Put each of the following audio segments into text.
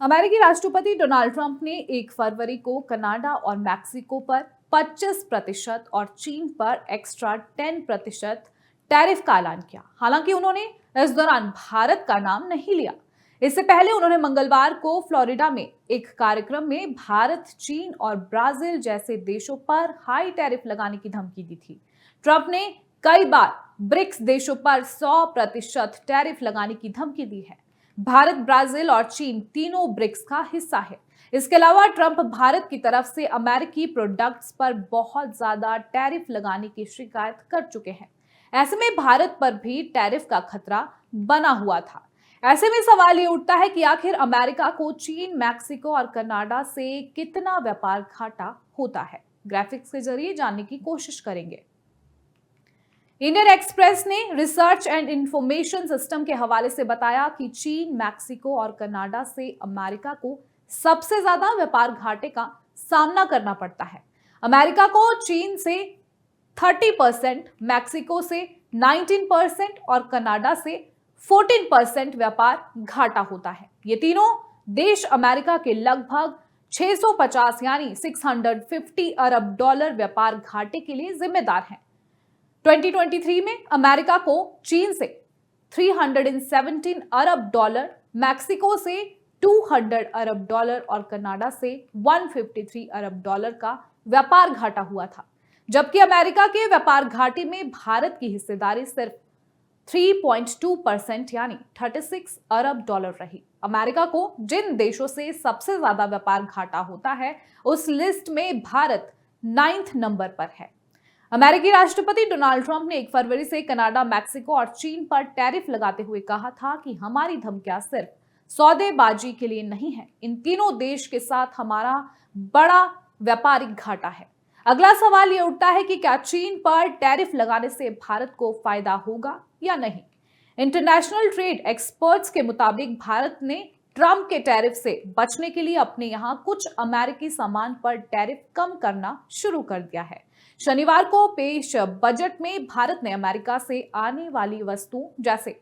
अमेरिकी राष्ट्रपति Donald Trump ने 1 फरवरी को कनाडा और मैक्सिको पर 25% और चीन पर एक्स्ट्रा 10% टैरिफ का ऐलान किया। हालांकि उन्होंने इस दौरान भारत का नाम नहीं लिया। इससे पहले उन्होंने मंगलवार को फ्लोरिडा में एक कार्यक्रम में भारत, चीन और ब्राजील जैसे देशों पर हाई टैरिफ लगाने की धमकी दी थी। ट्रंप ने कई बार ब्रिक्स देशों पर 100% टैरिफ लगाने की धमकी दी है। भारत, ब्राजील और चीन तीनों ब्रिक्स का हिस्सा है। इसके अलावा ट्रंप भारत की तरफ से अमेरिकी प्रोडक्ट्स पर बहुत ज्यादा टैरिफ लगाने की शिकायत कर चुके हैं। ऐसे में भारत पर भी टैरिफ का खतरा बना हुआ था। ऐसे में सवाल ये उठता है कि आखिर अमेरिका को चीन, मैक्सिको और कनाडा से कितना व्यापार घाटा होता है। ग्राफिक्स के जरिए जानने की कोशिश करेंगे। इंडियन एक्सप्रेस ने रिसर्च एंड इंफॉर्मेशन सिस्टम के हवाले से बताया कि चीन, मैक्सिको और कनाडा से अमेरिका को सबसे ज्यादा व्यापार घाटे का सामना करना पड़ता है। अमेरिका को चीन से 30%, मैक्सिको से 19% और कनाडा से 14% व्यापार घाटा होता है। ये तीनों देश अमेरिका के लगभग 650 यानी 650 अरब डॉलर व्यापार घाटे के लिए जिम्मेदार हैं। 2023 में अमेरिका को चीन से 317 अरब डॉलर, मैक्सिको से 200 अरब डॉलर और कनाडा से 153 अरब डॉलर का व्यापार घाटा हुआ था, जबकि अमेरिका के व्यापार घाटे में भारत की हिस्सेदारी सिर्फ 3.2% यानी 36 अरब डॉलर रही। अमेरिका को जिन देशों से सबसे ज्यादा व्यापार घाटा होता है, उस लिस्ट में भारत 9th नंबर पर है। अमेरिकी राष्ट्रपति डोनाल्ड ट्रंप ने 1 फरवरी से कनाडा, मैक्सिको और चीन पर टैरिफ लगाते हुए कहा था कि हमारी धमकियां सिर्फ सौदेबाजी के लिए नहीं है। इन तीनों देश के साथ हमारा बड़ा व्यापारिक घाटा है। अगला सवाल ये उठता है कि क्या चीन पर टैरिफ लगाने से भारत को फायदा होगा या नहीं। इंटरनेशनल ट्रेड एक्सपर्ट्स के मुताबिक भारत ने ट्रंप के टैरिफ से बचने के लिए अपने यहां कुछ अमेरिकी सामान पर टैरिफ कम करना शुरू कर दिया है। शनिवार को पेश बजट में भारत ने अमेरिका से आने वाली वस्तुओं जैसे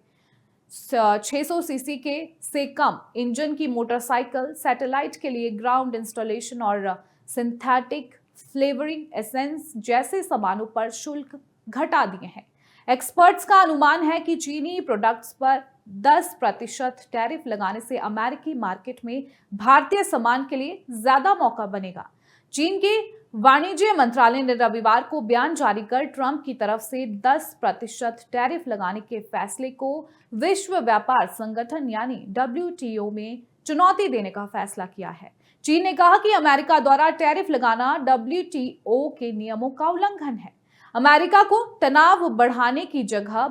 600 सीसी के से कम इंजन की मोटरसाइकिल, सैटेलाइट के लिए ग्राउंड इंस्टॉलेशन और सिंथेटिक फ्लेवरिंग एसेंस जैसे सामानों पर शुल्क घटा दिए हैं। एक्सपर्ट्स का अनुमान है कि चीनी प्रोडक्ट्स पर 10% टैरिफ लगाने से अमेरिकी मार्केट में भारतीय सामान के लिए ज्यादा मौका बनेगा। चीन के वाणिज्य मंत्रालय ने रविवार को बयान जारी कर ट्रंप की तरफ से 10% टैरिफ लगाने के फैसले को विश्व व्यापार संगठन यानी WTO में चुनौती देने का फैसला किया है। चीन ने कहा कि अमेरिका द्वारा टैरिफ लगाना WTO के नियमों का उल्लंघन है। अमेरिका को तनाव बढ़ाने की जगह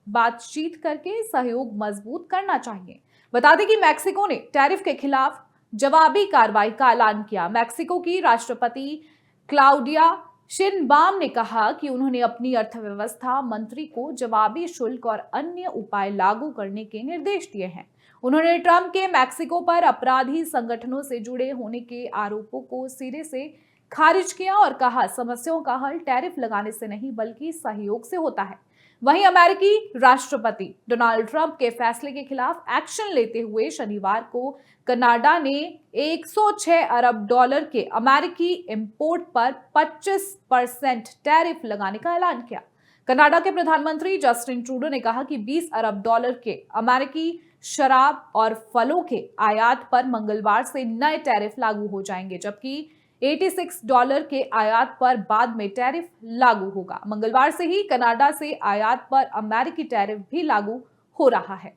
बातचीत करके सहयोग मजबूत करना चाहिए। बता दें कि मैक्सिको ने टैरिफ के खिलाफ जवाबी कार्रवाई का ऐलान किया। मैक्सिको की राष्ट्रपति क्लाउडिया शिनबाम ने कहा कि उन्होंने अपनी अर्थव्यवस्था मंत्री को जवाबी शुल्क और अन्य उपाय लागू करने के निर्देश दिए हैं। उन्होंने ट्रंप के मैक्सिको पर अपराधी संगठनों से जुड़े होने के आरोपों को सिरे से खारिज किया और कहा, समस्याओं का हल टैरिफ लगाने से नहीं बल्कि सहयोग से होता है। वहीं अमेरिकी राष्ट्रपति डोनाल्ड ट्रंप के फैसले के खिलाफ एक्शन लेते हुए शनिवार को कनाडा ने 106 अरब डॉलर के अमेरिकी इंपोर्ट पर 25% टैरिफ लगाने का ऐलान किया। कनाडा के प्रधानमंत्री जस्टिन ट्रूडो ने कहा कि 20 अरब डॉलर के अमेरिकी शराब और फलों के आयात पर मंगलवार से नए टैरिफ लागू हो जाएंगे, जबकि $86 के आयात पर बाद में टैरिफ लागू होगा। मंगलवार से ही कनाडा से आयात पर अमेरिकी टैरिफ भी लागू हो रहा है।